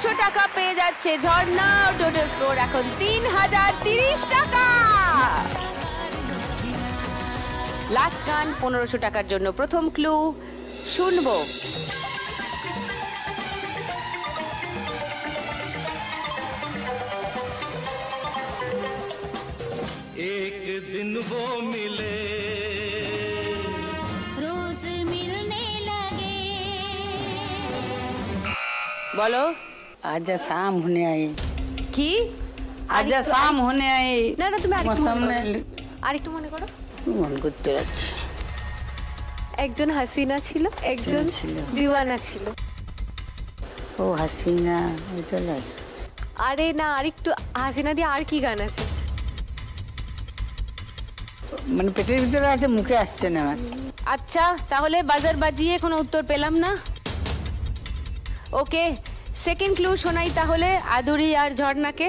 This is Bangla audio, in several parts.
1500 টাকা পেয়ে যাচ্ছে ঝর্ণা। টোটাল স্কোর এখন 3030 টাকা। লাস্ট গান 1500 টাকার জন্য প্রথম ক্লু শুনবো। एक दिन वो मिले रोज मिलने लगे। बोलो। आजा शाम होने आई। की आजा शाम होने आई। ना ना तुम्हें আরেকটু মনে করো। মন করতে যাচ্ছে। একজন হাসিনা ছিল, একজন দিওয়ানা ছিল। ও হাসিনা ওইটা লাগে। আরে না, আরেকটু হাসিনা দিয়ে আর কি গান আছে? মানে পেটের ভিতরে আছে, মুখে আসছে না আমার। আচ্ছা তাহলে বাজার বাজিয়ে কোনো উত্তর পেলাম না। ওকে, সেকেন্ড ক্লু শোনাই তাহলে আদুরি আর ঝর্ণাকে।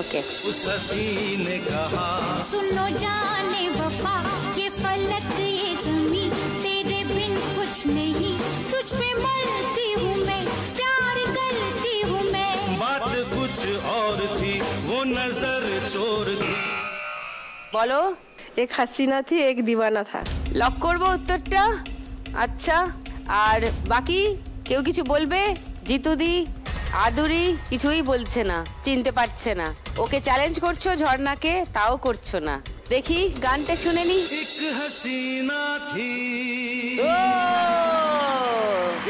ওকে। उस हसीने कहा सुनो जाने वफा ये फलक ये ज़मीं तेरे बिन कुछ नहीं तुझ पे मरती हूँ मैं प्यार करती हूँ मैं। बात कुछ और थी वो नजर चोर थी। বলো। एक हसीना थी एक दीवाना था। লক করবো উত্তরটা? আচ্ছা, আর বাকি কেউ কিছু বলবে? জিতুদি আদুরি কিছুই বলছে না, চিনতে পারছে না। ওকে চ্যালেঞ্জ করছো ঝর্ণাকে, তাও করছো না। দেখি গানটা শুনে নি। एक हसीना थी ও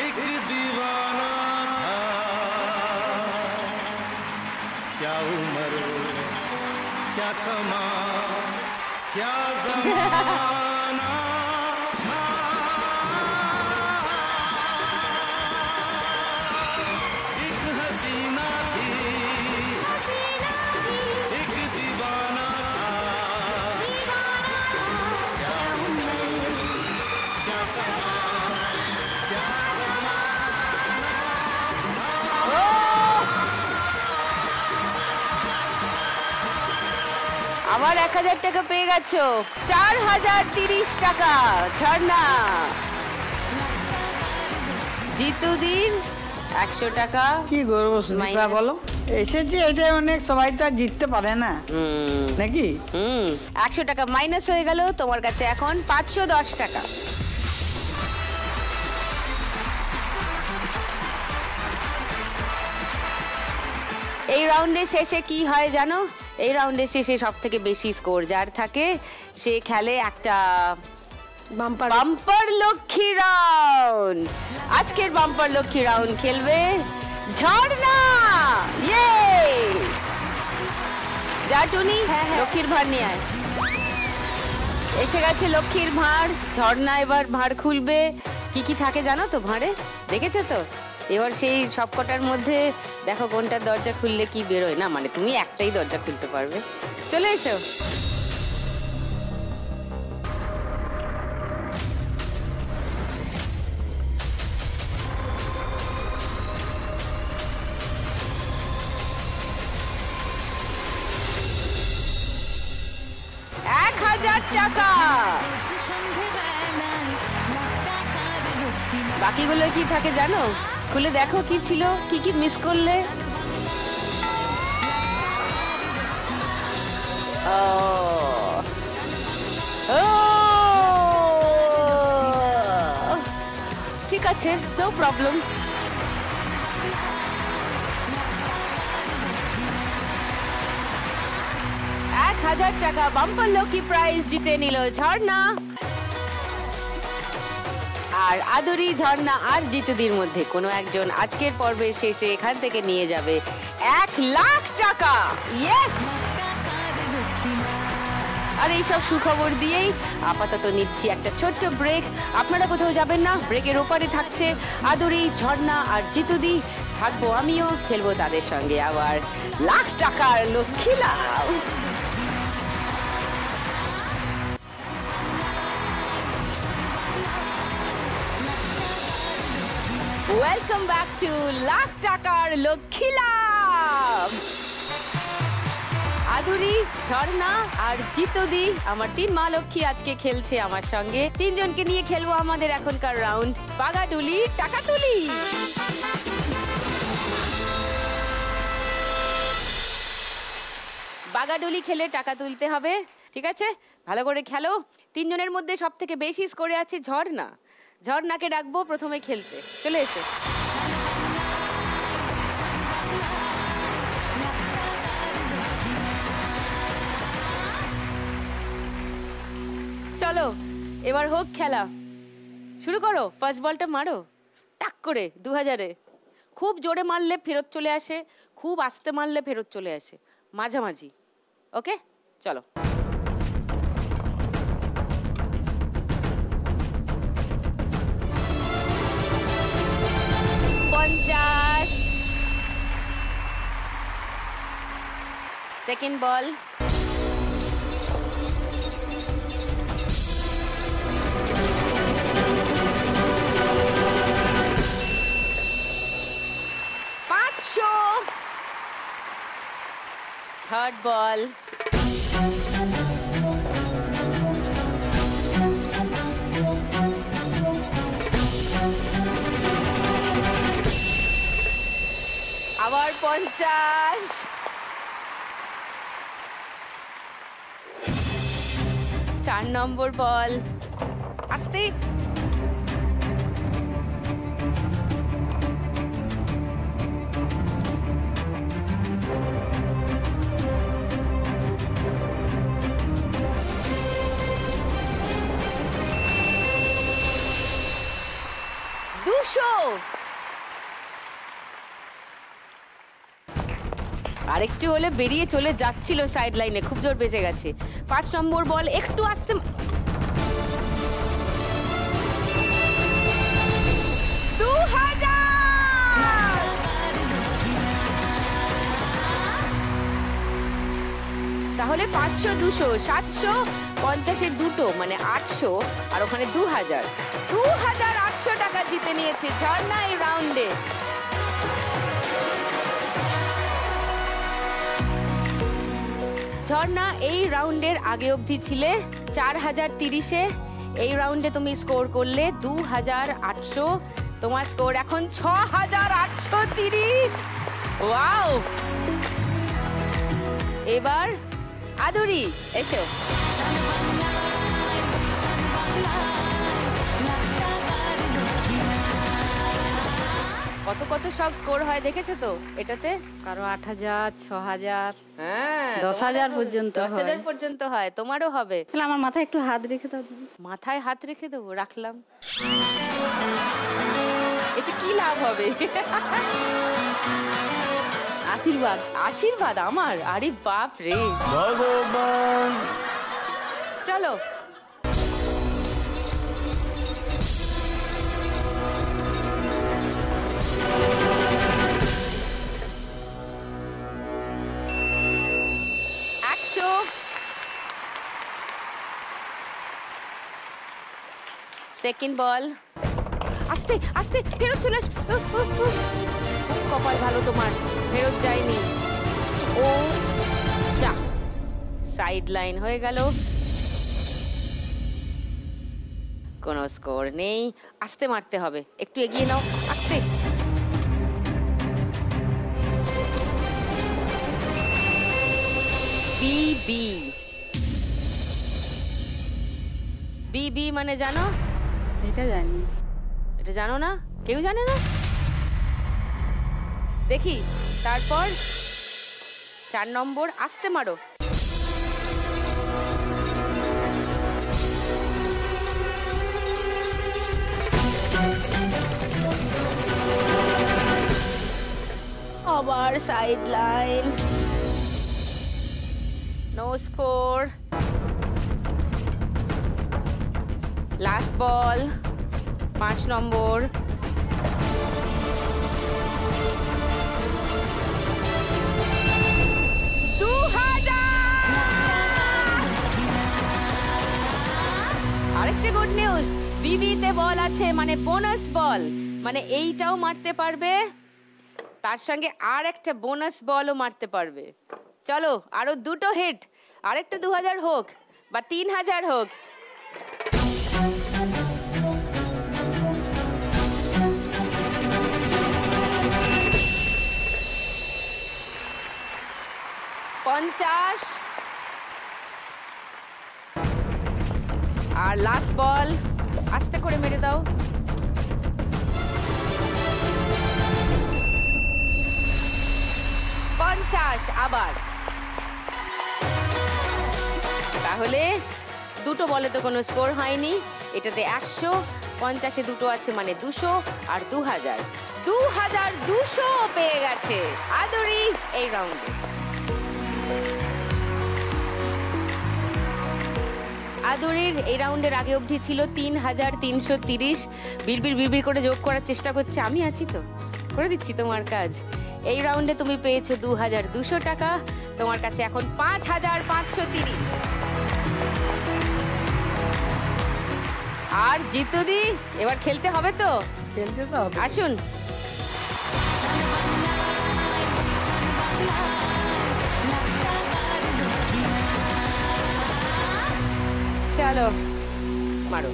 एक दीवाना था क्या उम्र क्या समा क्या ज़माना था। एक हसीना थी एक दीवाना था क्या उम्र क्या समा क्या আবার 1000 টাকা পেয়ে গেছো। 4030 টাকা ঝর্ণা। জিতুদির 100 টাকা। কি করবো সুদীপা বলো, এসেছি এটাই অনেক, সবাই তো আর জিততে পারে না নাকি। 100 টাকা মাইনাস হয়ে গেল, তোমার কাছে এখন 510 টাকা। এই রাউন্ডের শেষে কি হয় জানো? এই রাউন্ডের শেষে সব থেকে বেশি স্কোর যার থাকে সে খেলে একটা বাম্পার লক্ষ্মী রাউন্ড। আজকের বাম্পার লক্ষ্মী রাউন্ড খেলবে ঝর্ণা। ইয়ে যা টুনি, লক্ষ্মীর ভাঁড় নিয়ে আয়। এসে গেছে লক্ষ্মীর ভাঁড়। ঝর্ণা এবার ভাঁড় খুলবে। কি কি থাকে জানো তো ভাঁড়ে? দেখেছো তো? এবার সেই সবকটার মধ্যে দেখো কোনটার দরজা খুললে কি বেরোয়। না মানে তুমি একটাই দরজা খুলতে পারবে। চলে এসো। টাকা। বাকিগুলো কি থাকে জানো? খুলে দেখো কি ছিল, কি কি মিস করলে। ঠিক আছে, নো প্রবলেম। 1000 টাকা বাম্পার লকি প্রাইজ জিতে নিল ঝর্ণা। আর আদুরি, ঝর্ণা আর জিতুদির মধ্যে কোনো একজন আজকের পর্বের শেষে এখান থেকে নিয়ে যাবে 1 লাখ টাকা। ইয়েস। আর এইসব সুখবর দিয়েই আপাতত নিচ্ছি একটা ছোট্ট ব্রেক। আপনারা কোথাও যাবেন না। ব্রেকের ওপারে থাকছে আদুরি, ঝর্ণা আর জিতুদি। থাকবো আমিও, খেলবো তাদের সঙ্গে আবার লাখ টাকার লক্ষ্মী লাভ। ওয়েলকাম ব্যাক টু লাখ টাকার লক্ষ্মী লাভ। আদুরি, ঝর্ণা আর জিতুদি আমার 3 মা লক্ষ্মী আজকে খেলছে আমার সঙ্গে। 3 জনকে নিয়ে খেলবো আমাদের এখনকার রাউন্ড বাগাটুলি টাকাতুলি। বাগাডুলি খেলে টাকা তুলতে হবে, ঠিক আছে? ভালো করে খেলো। 3 জনের মধ্যে সব থেকে বেশি স্কোরে আছে ঝর্ণা। ঝর্ণাকে ডাকবো প্রথমে খেলতে, চলে এসো। চলো এবার হোক খেলা, শুরু করো। ফার্স্ট বলটা মারো টাক করে 2000-এ। খুব জোরে মারলে ফেরত চলে আসে, খুব আস্তে মারলে ফেরত চলে আসে, মাঝামাঝি। ওকে চলো। সেকেন্ড বল। থার্ড বল। আবার 50। 4 নম্বর বল, আস্তে। আরেকটু হলে বেরিয়ে চলে যাচ্ছিল সাইড লাইনে, খুব জোর বেঁচে গেছে। 5 নম্বর বল, একটু আস্তে। 2000। তাহলে 500, 200, 750-এর দুটো মানে 800, আর ওখানে 2000। 2800 টাকা জিতে নিয়েছে ঝর্ণা এই রাউন্ডে। ঝর্ণা এই রাউন্ডের আগে অবধি ছিলে 4030-এ। এই রাউন্ডে তুমি স্কোর করলে 2800। তোমার স্কোর এখন 6830। ওয়াও! এবার আদুরি এসো। কত কত সব স্কোর হয় দেখেছো তো এটাতে? কারো 8000, 6000, হ্যাঁ 10,000 পর্যন্ত 10,000 পর্যন্ত হয়। তোমারও হবে। তাহলে আমার মাথায় একটু হাত রেখে দাও। মাথায় হাত রেখে দেবো, রাখলাম। এতে কি লাভ হবে? আশীর্বাদ। আশীর্বাদ আমার? আরে বাপ রে ভগবান। চলো সেকেন্ড বল, আস্তে আস্তে ফেরত চলে আস। কপাল ভালো তোমার, ফেরত যায়নি। ও যা, সাইড লাইন হয়ে গেল, কোনো স্কোর নেই। আস্তে মারতে হবে, একটু এগিয়ে নাও, আস্তে। বিবি। বিবি মানে জানো? এটা জানি। এটা জানো না? কেউ জানে না? দেখি তারপর 4 নম্বর, আস্তে মারো। আবার side line, no score. Last ball, 5 number. আরেকটা গুড নিউজ, বিবিতে বল আছে মানে বোনাস বল, মানে এইটাও মারতে পারবে, তার সঙ্গে আর একটা বোনাস বলও মারতে পারবে। চলো আরো 2টো হিট, আরেকটা 2000 হোক বা 3000 হোক। 50 আর লাস্ট বল, আস্তে করে মেরে দাও। 50 আবার। তাহলে দুটো বলে তো কোনো স্কোর হয়নি, এটাতে 100, 50-এ দুটো আছে মানে 200 আর 2000, 2200 পেয়ে গেছে আদুরি এই রাউন্ডে। আদুরির এই রাউন্ডের আগে অবধি ছিল 3330। বিড়বিড় করে যোগ করার চেষ্টা করছে, আমি আছি তো, করে দিচ্ছি তোমার কাজ। এই রাউন্ডে তুমি পেয়েছো 2200 টাকা, তোমার কাছে এখন 5530। আর জিতুদি এবার খেলতে হবে তো, খেলতে তো হবে। আসুন। চলো মারো।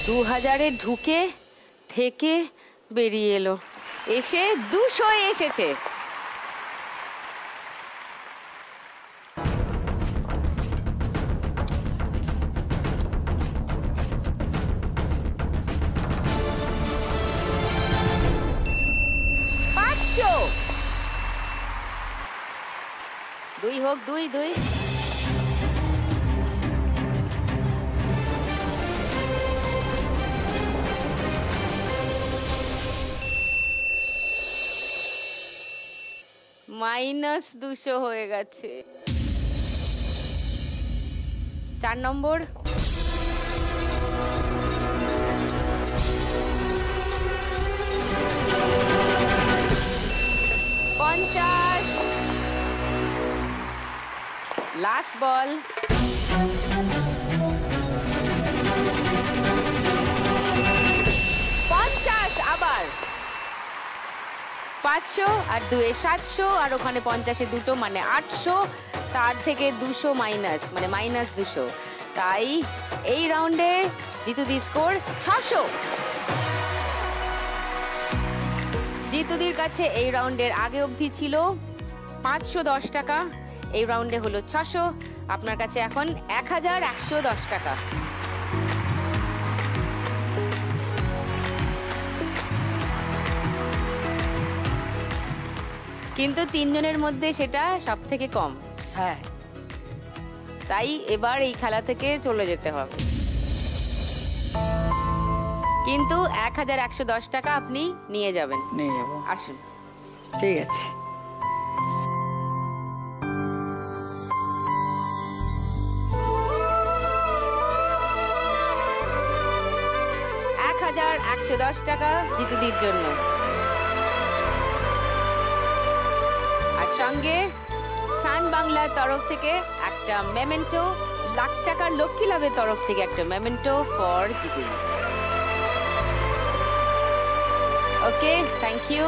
দু 2000-এ ঢুকে থেকে বেরিয়ে এলো, এসে 200 এসেছে। দুই হোক, 2-2। -200 হয়ে গেছে। 4 নম্বর। লাস্ট বল। 50 আবার। 500 আর 2-এ 700 আর ওখানে 50-এ দুটো মানে 800, তার থেকে 200 মাইনাস মানে -200। তাই এই রাউন্ডে জিতুদি স্কোর 600। জিতুদির কাছে এই রাউন্ডের আগে অবধি ছিল 510 টাকা, এই রাউন্ডে হলো 600। আপনার কাছে এখন 1110 টাকা। কিন্তু 3 জনের মধ্যে সেটা সব থেকে কম। হ্যাঁ, তাই এবার এই খেলা থেকে চলে যেতে হবে। কিন্তু 1110 টাকা আপনি নিয়ে যাবেন। নিয়ে যাবো। আসুন। ঠিক আছে। $1110 টাকা জিতুদির জন্য। আর সঙ্গে সান বাংলার তরফ থেকে একটা মেমেন্টো, লাখ টাকার লক্ষ্মী লাভের তরফ থেকে একটা মেমেন্টো ফর জিতুদি। Okay, thank you.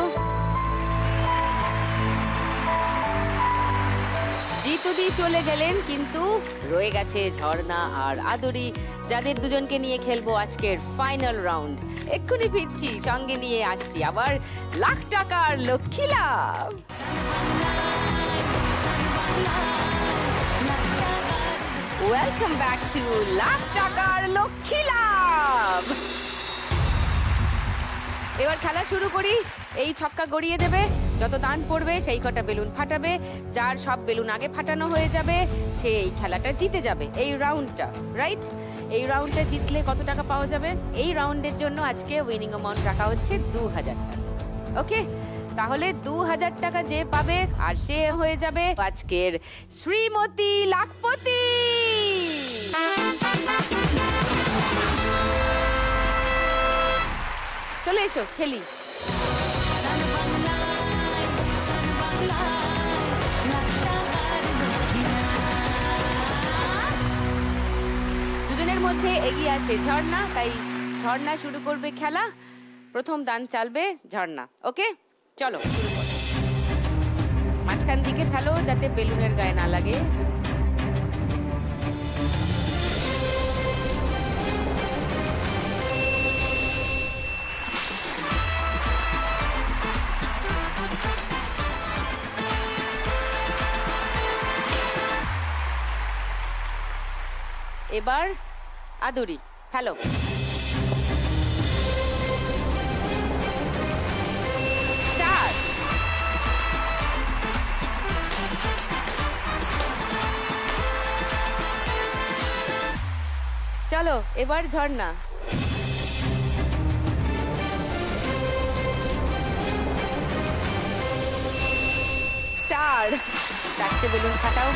জিতুদি চলে গেলেন, কিন্তু রয়ে গেছে ঝর্ণা আর আদুরি, যাদের দুজনকে নিয়ে খেলবো আজকের ফাইনাল রাউন্ড। এক্ষুনি ফিরছি, সঙ্গে নিয়ে আসছি আবার লাখ টাকার লক্ষ্মী লাভ। ওয়েলকাম ব্যাক টু লাখ টাকার লক্ষ্মী লাভ। এবার খেলা শুরু করি। এই ছক্কা গড়িয়ে দেবে, যত দান পড়বে সেই কটা বেলুন ফাটাবে, যার সব বেলুন আগে ফাটানো হয়ে যাবে সে এই খেলাটা জিতে যাবে, এই রাউন্ডটা। রাইট? এই রাউন্ডটা জিতলে কত টাকা পাওয়া যাবে? এই রাউন্ডের জন্য আজকে উইনিং অ্যামাউন্ট রাখা হচ্ছে 2000 টাকা। ওকে, তাহলে 2000 টাকা যে পাবে আর সে হয়ে যাবে আজকের শ্রীমতী লাখপতি। চলে এসো, খেলি। দুজনের মধ্যে এগিয়ে আছে ঝর্ণা, তাই ঝর্ণা শুরু করবে খেলা। প্রথম দান চালবে ঝর্ণা। ওকে, চলো শুরু করো। মাঝখান দিকে ফেলো যাতে বেলুনের গায়ে না লাগে। এবার আদুরি ফেলো। চলো এবার ঝর্ণা। চারটে বেলুন ফাটাও।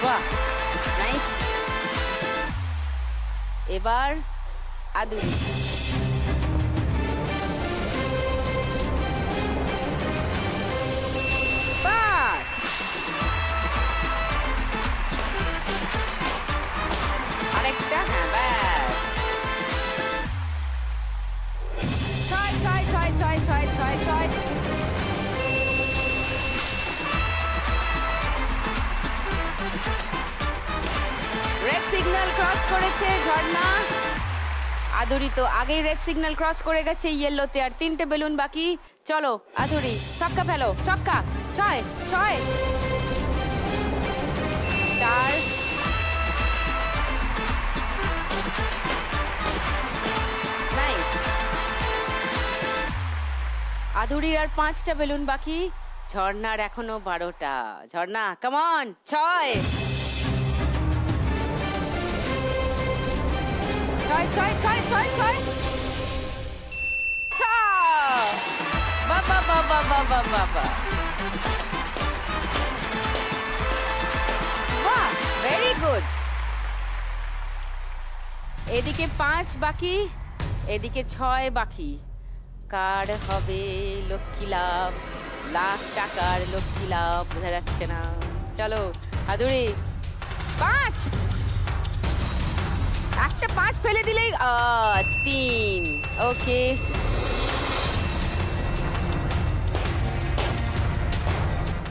বাহ নাইস। এবার আদুরি। আরেকটা, হ্যাঁ ব্যাস। ছয় ছয় ছয় ছয় ছয় ছয় ছয়। রেড সিগন্যাল ক্রস করেছে ঝর্ণা। আদুরি তো আগেই রেড সিগন্যাল ক্রস করে গেছে ইয়েলোতে, আর 3টে বেলুন বাকি। চলো আদুরি ছক্কা ফেলো, ছক্কা। 6 6 4 নাইস। আদুরির আর 5টা বেলুন বাকি, ঝর্ণার এখনো 12টা। ঝর্ণা কাম অন। 6 6 6 6 6 6 বাবা বাবা বাবা বাবা, বাহ ভেরি গুড। এদিকে 5 বাকি, এদিকে 6 বাকি। কার হবে লক্ষ্মী লাভ? লাখ টাকার লক্ষ্মী লাভ বোঝা যাচ্ছে না। চলো আদুরি 5, একটা 5 ফেলে দিলেই 3। ওকে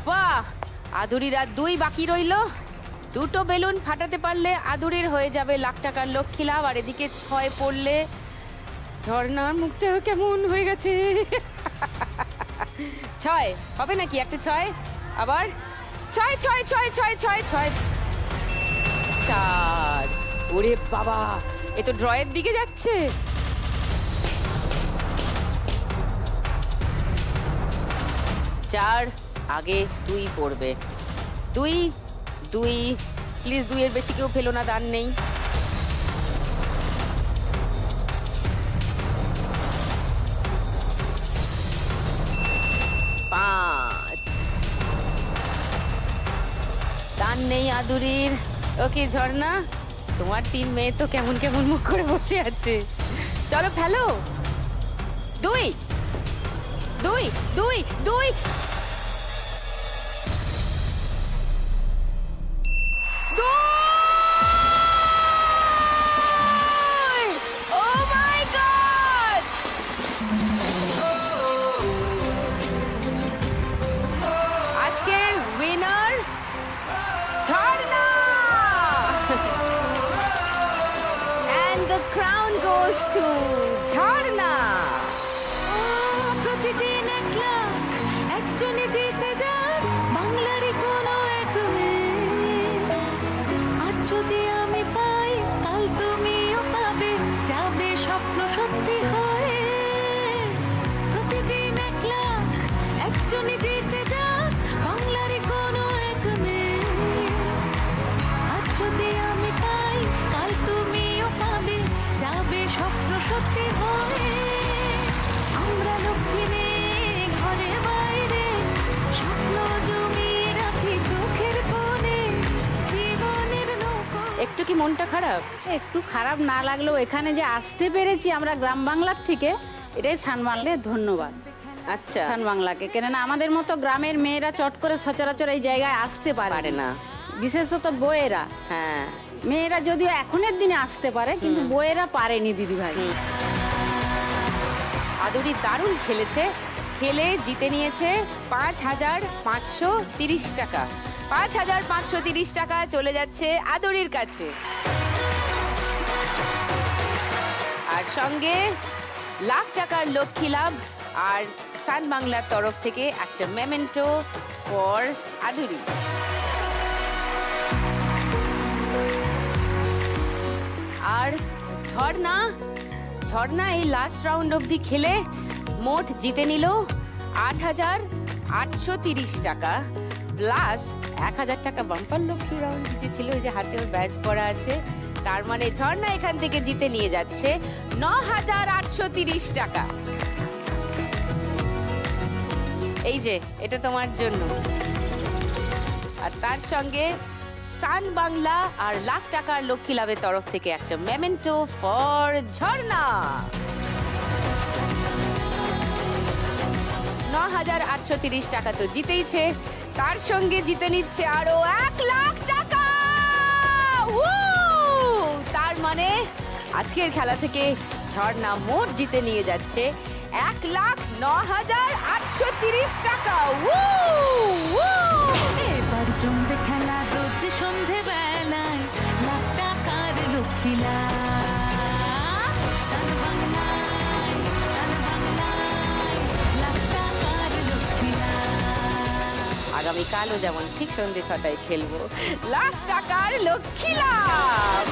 বাহ, আদুরির আর 2 বাকি রইলো। 2টো বেলুন ফাটাতে পারলে আদুরির হয়ে যাবে লাখ টাকার লক্ষ্মী লাভ। আর এদিকে 6 পড়লে ঝর্ণার মুখটা কেমন হয়ে গেছে। 6 হবে নাকি? একটা 6 আবার 6 6 6 6 6 6 4। ওরে বাবা, এ তো ড্রয়ের দিকে যাচ্ছে। 4 আগে 2 পড়বে। 2 2 প্লিজ, 2 এর বেশি কেউ ফেলো না, দান নেই। 5 দান নেই আদুরির। ওকে ঝর্ণা, তোমার 3 মেয়ে তো কেমন কেমন মুখ করে বসে আছে। চলো ফেলো। 2 2 2 2 to ঝর্ণা। প্রতিদিন 1 লাখ একজনই জিতে যায় বাংলারই কোনো এক মেয়ে। আজ যদি আমি পাই, কাল তুমিও পাবে, যাবে স্বপ্ন সত্যি হয়ে। প্রতিদিন 1 লাখ একজনই জিতে যায় বাংলারই কোনো এক মেয়ে। আজ যদি আমি পাই, কাল তুমিও পাবে, যাবে স্বপ্ন সত্যি হয়ে। আমরা লক্ষ্মী মেয়ে ঘরে বাইরে, স্বপ্ন জমিয়ে রাখি চোখের কোণে, জীবনের নৌকো। একটু কি মনটা খারাপ? একটু খারাপ না লাগলেও এখানে যে আসতে পেরেছি আমরা গ্রাম বাংলার থেকে, এটাই সানবাংলার ধন্যবাদ। আচ্ছা, সানবাংলাকে, কেননা আমাদের মতো গ্রামের মেয়েরা চট করে সচরাচর এই জায়গায় আসতে পারে না, বিশেষত বউয়েরা। হ্যাঁ, মেয়েরা যদিও এখনের দিনে আসতে পারে, কিন্তু বউয়েরা পারেনি দিদি ভাই। আদুরি দারুণ খেলেছে, খেলে জিতে নিয়েছে 5,530 টাকা। 5,530 টাকা চলে যাচ্ছে আদরির কাছে। আর সঙ্গে লাখ টাকার লক্ষ্মী লাভ আর সান বাংলার তরফ থেকে একটা মেমেন্টো ফর আদুরি। আর ঝর্ণা এই লাস্ট রাউন্ড অবধি খেলে মোট জিতে নিল 8,830 টাকা প্লাস 1,000 টাকা বাম্পার লক্ষ্মী রাউন্ড জিতেছিল, ওই যে হাতে ওর ব্যাচ পড়া আছে। তার মানে ঝর্ণা এখান থেকে জিতে নিয়ে যাচ্ছে 9,830 টাকা। এই যে এটা তোমার জন্য। আর তার সঙ্গে সান বাংলা আর লাখ টাকার লক্ষ্মী লাভের তরফ থেকে একটা মেমেন্টো ফর ঝর্ণা। 9,830 টাকা তো জিতেইছে, তার সঙ্গে জিতে নিচ্ছে আরো 1 লাখ টাকা। তার মানে আজকের খেলা থেকে ঝর্ণা মোট জিতে নিয়ে যাচ্ছে 1,09,830 টাকা। এবার জমবে খেলা রোজ সন্ধে বেলায়, লাখ টাকার লক্ষ্মী লাভ। সান বাংলায়, সান বাংলায়, লাখ টাকার লক্ষ্মী লাভ। আগামীকালও যেমন ঠিক সন্ধ্যে 6টায় খেলবো লাখ টাকার লক্ষ্মী লাভ।